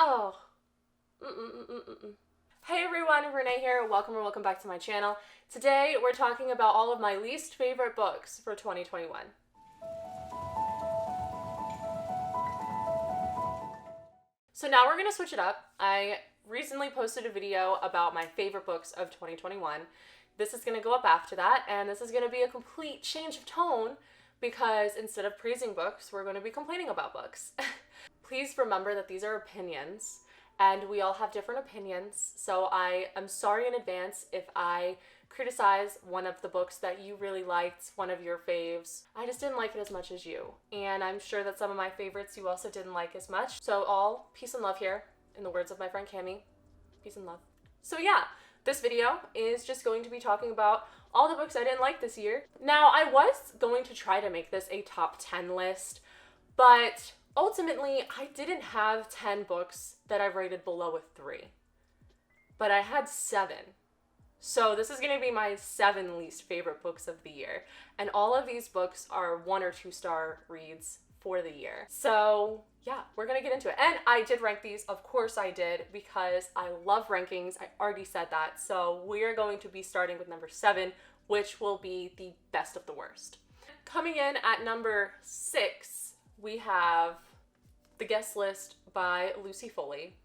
Oh. Hey everyone, Renee here. Welcome back to my channel. Today we're talking about all of my least favorite books for 2021. So now we're gonna switch it up. I recently posted a video about my favorite books of 2021. This is gonna go up after that, and this is gonna be a complete change of tone because instead of praising books, we're gonna be complaining about books. Please remember that these are opinions, and we all have different opinions, so I am sorry in advance if I criticize one of the books that you really liked, one of your faves. I just didn't like it as much as you, and I'm sure that some of my favorites you also didn't like as much. So all peace and love here, in the words of my friend Cami. Peace and love. So yeah, this video is just going to be talking about all the books I didn't like this year. Now, I was going to try to make this a top 10 list, but ultimately, I didn't have 10 books that I rated below a 3, but I had 7. So this is going to be my 7 least favorite books of the year, and all of these books are 1 or 2 star reads for the year. So yeah, we're going to get into it. And I did rank these, of course I did, because I love rankings. I already said that. So we're going to be starting with number 7, which will be the best of the worst. Coming in at number 6, we have The Guest List by Lucy Foley.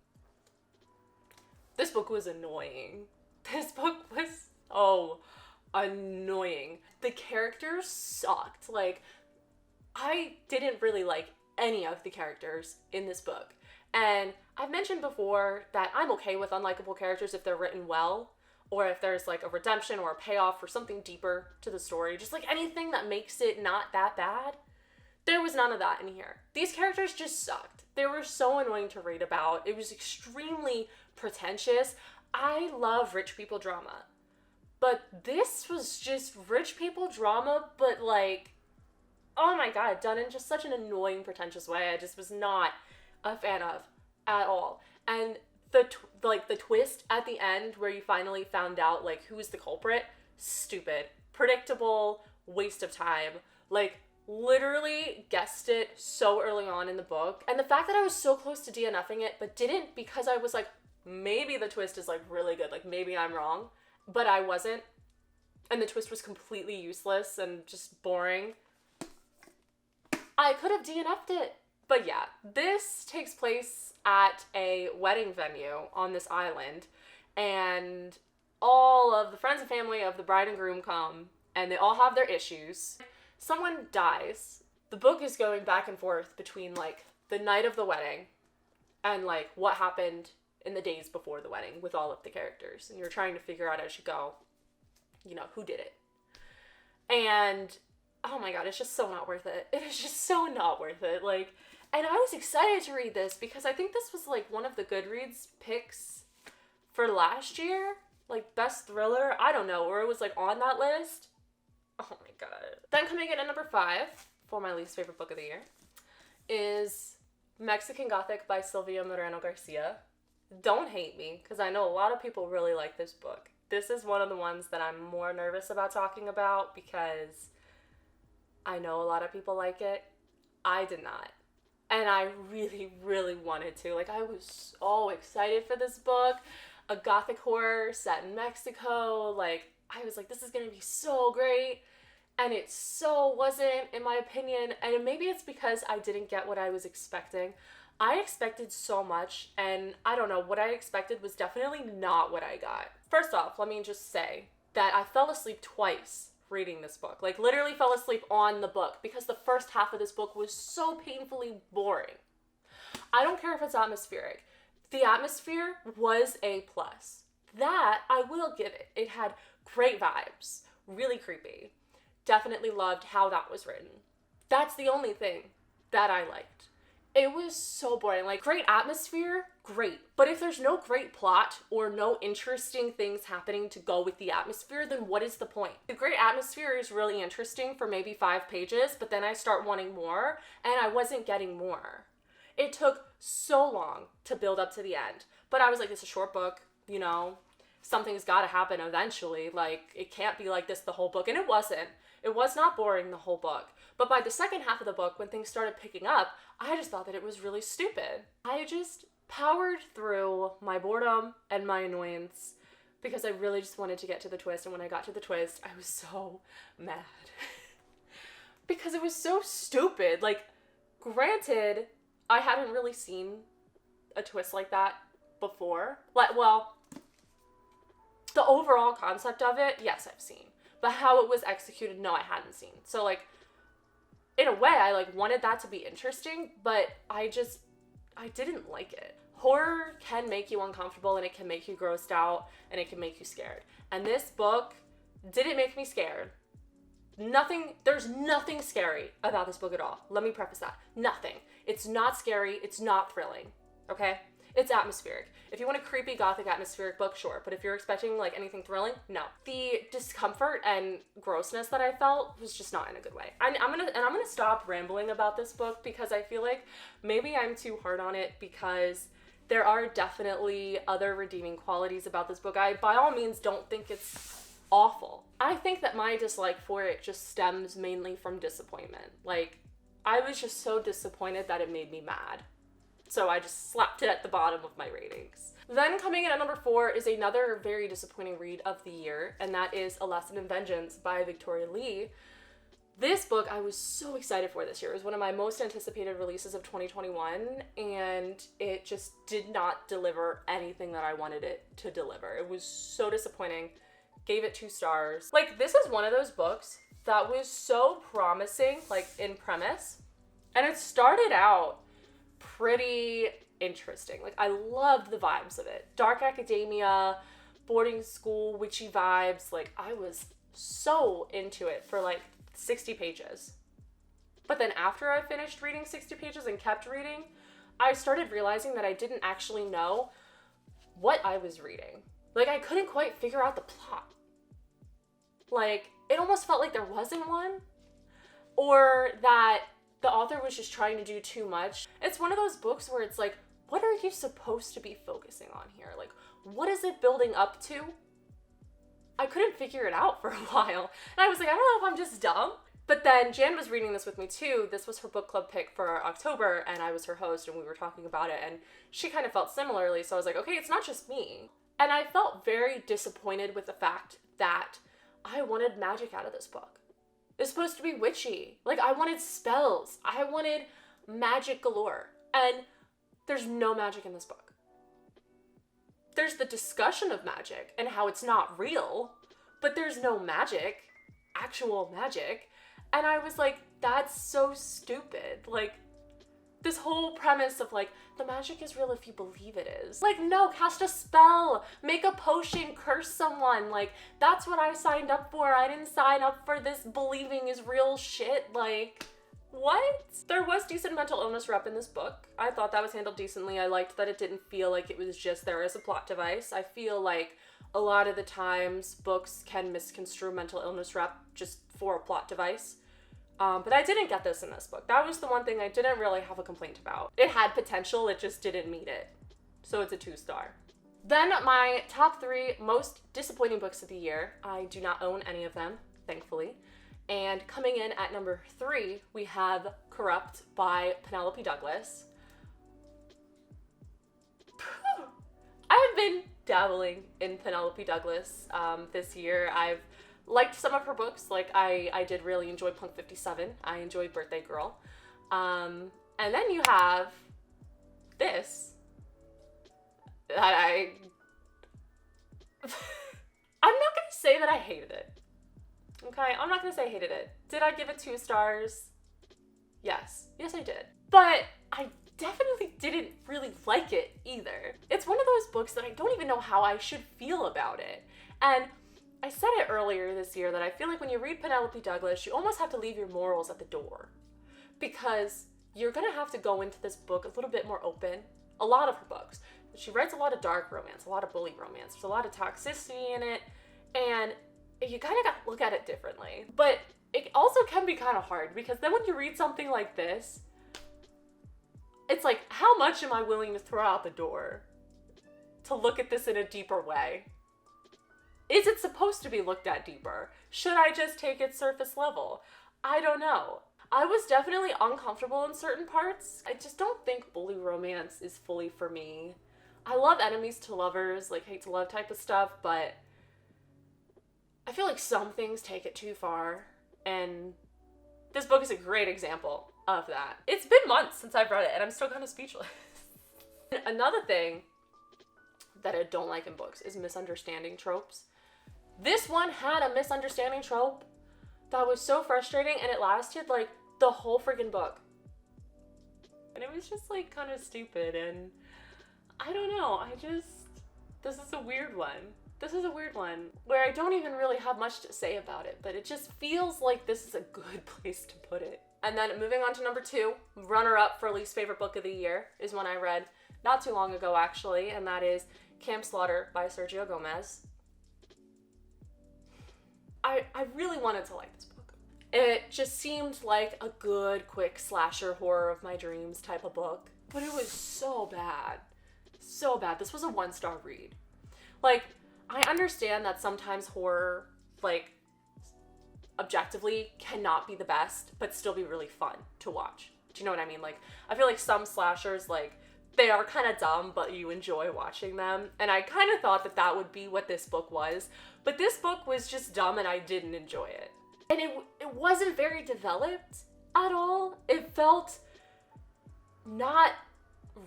This book was annoying. This book was so annoying. The characters sucked. Like, I didn't really like any of the characters in this book. And I've mentioned before that I'm okay with unlikable characters if they're written well, or if there's like a redemption or a payoff or something deeper to the story. Just like anything that makes it not that bad. There was none of that in here. These characters just sucked. They were so annoying to read about. It was extremely pretentious. I love rich people drama, but this was just rich people drama, but like, oh my god, done in just such an annoying, pretentious way. I just was not a fan of at all. And the twist at the end where you finally found out like who is the culprit, stupid, predictable, waste of time. Like, literally guessed it so early on in the book. And the fact that I was so close to DNFing it but didn't, because I was like, maybe the twist is like really good, like maybe I'm wrong, but I wasn't, and the twist was completely useless and just boring. I could have DNF'd it. But yeah, this takes place at a wedding venue on this island, and all of the friends and family of the bride and groom come, and they all have their issues. Someone dies. The book is going back and forth between like the night of the wedding and like what happened in the days before the wedding with all of the characters. And you're trying to figure out as you go, you know, who did it. And oh my god, it's just so not worth it. It is just so not worth it. Like, and I was excited to read this because I think this was like one of the Goodreads picks for last year. Like best thriller, I don't know, or it was like on that list. Oh my god. Then coming in at number 5 for my least favorite book of the year is Mexican Gothic by Silvia Moreno Garcia. Don't hate me, because I know a lot of people really like this book. This is one of the ones that I'm more nervous about talking about because I know a lot of people like it. I did not. And I really, really wanted to. Like, I was so excited for this book. A gothic horror set in Mexico. Like, I was like, this is going to be so great. And it so wasn't, in my opinion. And maybe it's because I didn't get what I was expecting. I expected so much, and I don't know, what I expected was definitely not what I got. First off, let me just say that I fell asleep twice reading this book. Like, literally fell asleep on the book because the first half of this book was so painfully boring. I don't care if it's atmospheric. The atmosphere was A+. That I will give it. It had great vibes, really creepy. Definitely loved how that was written. That's the only thing that I liked. It was so boring. Like, great atmosphere, great. But if there's no great plot or no interesting things happening to go with the atmosphere, then what is the point? The great atmosphere is really interesting for maybe 5 pages, but then I start wanting more, and I wasn't getting more. It took so long to build up to the end. But I was like, it's a short book, you know, something's gotta happen eventually. Like, it can't be like this the whole book. And it wasn't. It was not boring the whole book. But by the second half of the book, when things started picking up, I just thought that it was really stupid. I just powered through my boredom and my annoyance because I really just wanted to get to the twist. And when I got to the twist, I was so mad because it was so stupid. Like, granted, I hadn't really seen a twist like that before. Like, well, the overall concept of it, yes, I've seen. But how it was executed, no, I hadn't seen. So, like, in a way, I, like, wanted that to be interesting, but I didn't like it. Horror can make you uncomfortable, and it can make you grossed out, and it can make you scared. And this book didn't make me scared. There's nothing scary about this book at all. Let me preface that. Nothing. It's not scary. It's not thrilling. Okay? It's atmospheric. If you want a creepy gothic atmospheric book, sure. But if you're expecting like anything thrilling, no. The discomfort and grossness that I felt was just not in a good way. I'm gonna stop rambling about this book because I feel like maybe I'm too hard on it because there are definitely other redeeming qualities about this book. I, by all means, don't think it's awful. I think that my dislike for it just stems mainly from disappointment. Like, I was just so disappointed that it made me mad. So I just slapped it at the bottom of my ratings. Then coming in at number 4 is another very disappointing read of the year, and that is A Lesson in Vengeance by Victoria Lee. This book I was so excited for this year. It was one of my most anticipated releases of 2021, and it just did not deliver anything that I wanted it to deliver. It was so disappointing. Gave it 2 stars. Like, this is one of those books that was so promising, like, in premise, and it started out pretty interesting. Like, I loved the vibes of it. Dark academia, boarding school, witchy vibes. Like, I was so into it for like 60 pages. But then after I finished reading 60 pages and kept reading, I started realizing that I didn't actually know what I was reading. Like, I couldn't quite figure out the plot. Like, it almost felt like there wasn't one, or that the author was just trying to do too much. It's one of those books where it's like, what are you supposed to be focusing on here? Like, what is it building up to? I couldn't figure it out for a while. And I was like, I don't know if I'm just dumb. But then Jan was reading this with me too. This was her book club pick for October, and I was her host, and we were talking about it, and she kind of felt similarly. So I was like, okay, it's not just me. And I felt very disappointed with the fact that I wanted magic out of this book. It's supposed to be witchy. Like, I wanted spells. I wanted magic galore. And there's no magic in this book. There's the discussion of magic and how it's not real, but there's no magic, actual magic. And I was like, that's so stupid. Like, this whole premise of like, the magic is real if you believe it is. Like, no, cast a spell, make a potion, curse someone. Like, that's what I signed up for. I didn't sign up for this believing is real shit. Like, what? There was decent mental illness rep in this book. I thought that was handled decently. I liked that it didn't feel like it was just there as a plot device. I feel like a lot of the times books can misconstrue mental illness rep just for a plot device. But I didn't get this in this book. That was the one thing I didn't really have a complaint about. It had potential, it just didn't meet it. So it's a 2-star. Then my top 3 most disappointing books of the year. I do not own any of them, thankfully. And coming in at number 3, we have Corrupt by Penelope Douglas. I've been dabbling in Penelope Douglas this year. I've liked some of her books. Like, I did really enjoy Punk 57. I enjoyed Birthday Girl. And then you have this that I'm not gonna say that I hated it. Okay, I'm not gonna say I hated it. Did I give it 2 stars? Yes. Yes, I did. But I definitely didn't really like it either. It's one of those books that I don't even know how I should feel about it. And I said it earlier this year that I feel like when you read Penelope Douglas, you almost have to leave your morals at the door. Because you're gonna have to go into this book a little bit more open. A lot of her books. She writes a lot of dark romance, a lot of bully romance. There's a lot of toxicity in it. And you kind of got to look at it differently. But it also can be kind of hard because then when you read something like this, it's like, how much am I willing to throw out the door to look at this in a deeper way? Is it supposed to be looked at deeper? Should I just take it surface level? I don't know. I was definitely uncomfortable in certain parts. I just don't think bully romance is fully for me. I love enemies to lovers, like hate to love type of stuff, but I feel like some things take it too far, and this book is a great example of that. It's been months since I've read it, and I'm still kind of speechless. Another thing that I don't like in books is misunderstanding tropes. This one had a misunderstanding trope that was so frustrating, and it lasted like the whole freaking book. And it was just like kind of stupid, and I don't know, this is a weird one. This is a weird one where I don't even really have much to say about it, but it just feels like this is a good place to put it. And then moving on to number 2, runner-up for least favorite book of the year is one I read not too long ago actually, and that is Camp Slaughter by Sergio Gomez. I really wanted to like this book. It just seemed like a good, quick slasher horror of my dreams type of book, but it was so bad. So bad. This was a 1-star read. Like, I understand that sometimes horror, like, objectively cannot be the best, but still be really fun to watch. Do you know what I mean? Like, I feel like some slashers, like, they are kind of dumb, but you enjoy watching them. And I kind of thought that that would be what this book was. But this book was just dumb and I didn't enjoy it. And it wasn't very developed at all. It felt not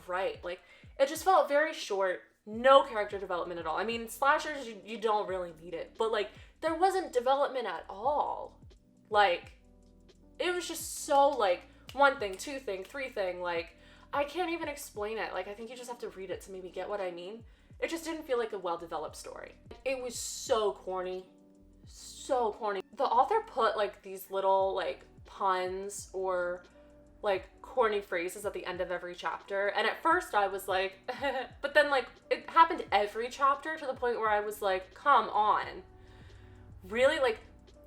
right. Like, it just felt very short. No character development at all. I mean, slashers, you don't really need it. But, like, there wasn't development at all. Like, it was just so, like, 1 thing, 2 thing, 3 thing, like, I can't even explain it. Like, I think you just have to read it to maybe get what I mean. It just didn't feel like a well-developed story. It was so corny. So corny. The author put, like, these little, like, puns or, like, corny phrases at the end of every chapter. And at first I was like, but then, like, it happened every chapter to the point where I was like, come on. Really? Like,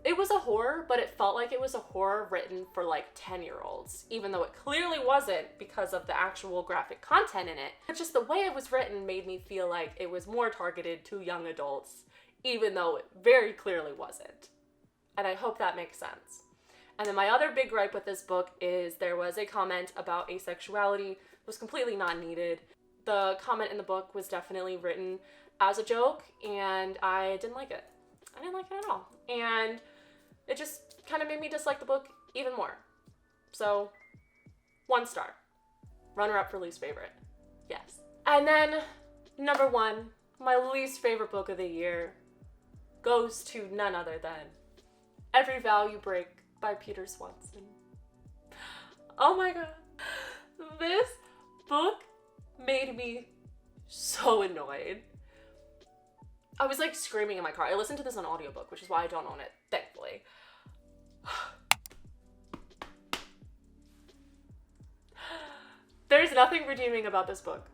it was a horror, but it felt like it was a horror written for like 10-year-olds, even though it clearly wasn't because of the actual graphic content in it. But just the way it was written made me feel like it was more targeted to young adults, even though it very clearly wasn't. And I hope that makes sense. And then my other big gripe with this book is there was a comment about asexuality. It was completely not needed. The comment in the book was definitely written as a joke, and I didn't like it. I didn't like it at all. And it just kind of made me dislike the book even more. So, 1 star. Runner-up for least favorite. Yes. And then, number 1, my least favorite book of the year goes to none other than Every Vow You Break by Peter Swanson. Oh my god. This book made me so annoyed. I was like screaming in my car. I listened to this on audiobook, which is why I don't own it, thankfully. There's nothing redeeming about this book.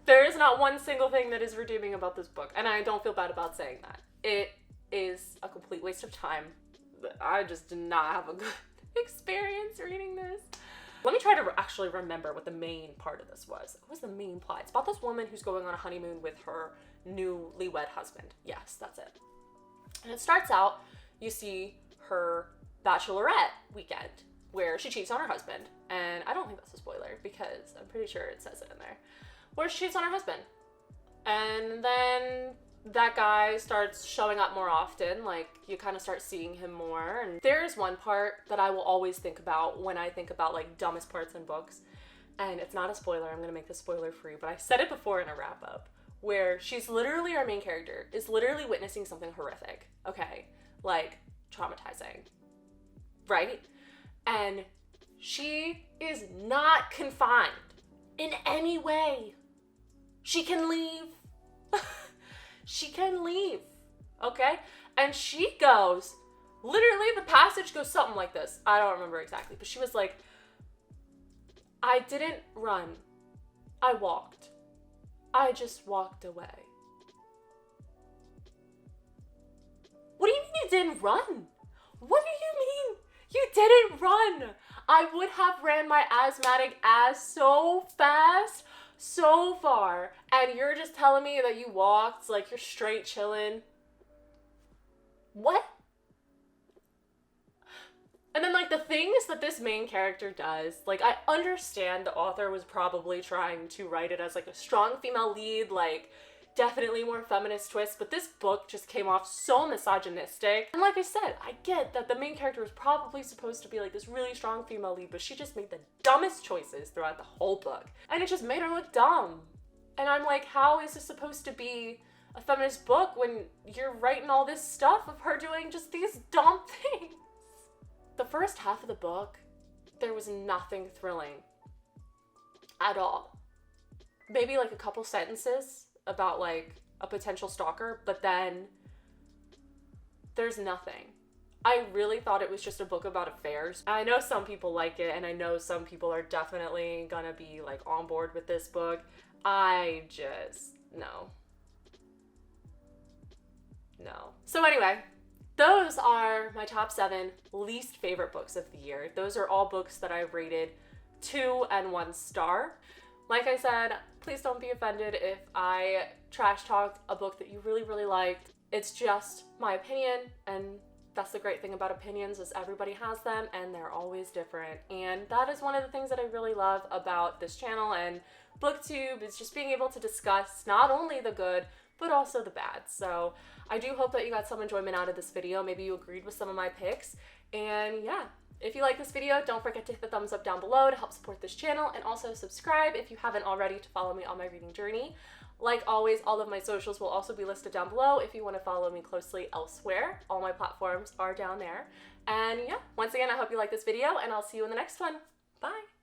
There is not one single thing that is redeeming about this book, and I don't feel bad about saying that. It is a complete waste of time. I just did not have a good experience reading this. Let me try to actually remember what the main part of this was. What was the main plot? It's about this woman who's going on a honeymoon with her newlywed husband. Yes, that's it. And it starts out, you see her bachelorette weekend where she cheats on her husband. And I don't think that's a spoiler because I'm pretty sure it says it in there. Where she cheats on her husband. And then that guy starts showing up more often, like you kind of start seeing him more. And there's one part that I will always think about when I think about like dumbest parts in books, and it's not a spoiler, I'm gonna make this spoiler free, but I said it before in a wrap up, where she's literally, our main character is literally witnessing something horrific, okay, like traumatizing, right? And she is not confined in any way. She can leave. She can leave, okay? And she goes, literally the passage goes something like this. I don't remember exactly, but she was like, I didn't run. I walked. I just walked away. What do you mean you didn't run? What do you mean you didn't run? I would have ran my asthmatic ass so fast, so far, and you're just telling me that you walked, like you're straight chilling. What? And then, like, the things that this main character does, like, I understand the author was probably trying to write it as, like, a strong female lead, like, definitely more feminist twist, but this book just came off so misogynistic. And like I said, I get that the main character was probably supposed to be, like, this really strong female lead, but she just made the dumbest choices throughout the whole book. And it just made her look dumb. And I'm like, how is this supposed to be a feminist book when you're writing all this stuff of her doing just these dumb things? The first half of the book, there was nothing thrilling at all. Maybe like a couple sentences about like a potential stalker, but then there's nothing. I really thought it was just a book about affairs. I know some people like it, and I know some people are definitely gonna be like on board with this book. I just, no. So anyway, those are my top 7 least favorite books of the year. Those are all books that I rated 2 and 1 star. Like I said, please don't be offended if I trash talked a book that you really, really liked. It's just my opinion, and that's the great thing about opinions is everybody has them and they're always different. And that is one of the things that I really love about this channel and BookTube is just being able to discuss not only the good, but also the bad. So I do hope that you got some enjoyment out of this video. Maybe you agreed with some of my picks. And yeah, if you like this video, don't forget to hit the thumbs up down below to help support this channel, and also subscribe if you haven't already to follow me on my reading journey. Like always, all of my socials will also be listed down below if you want to follow me closely elsewhere. All my platforms are down there. And yeah, once again, I hope you like this video, and I'll see you in the next one. Bye!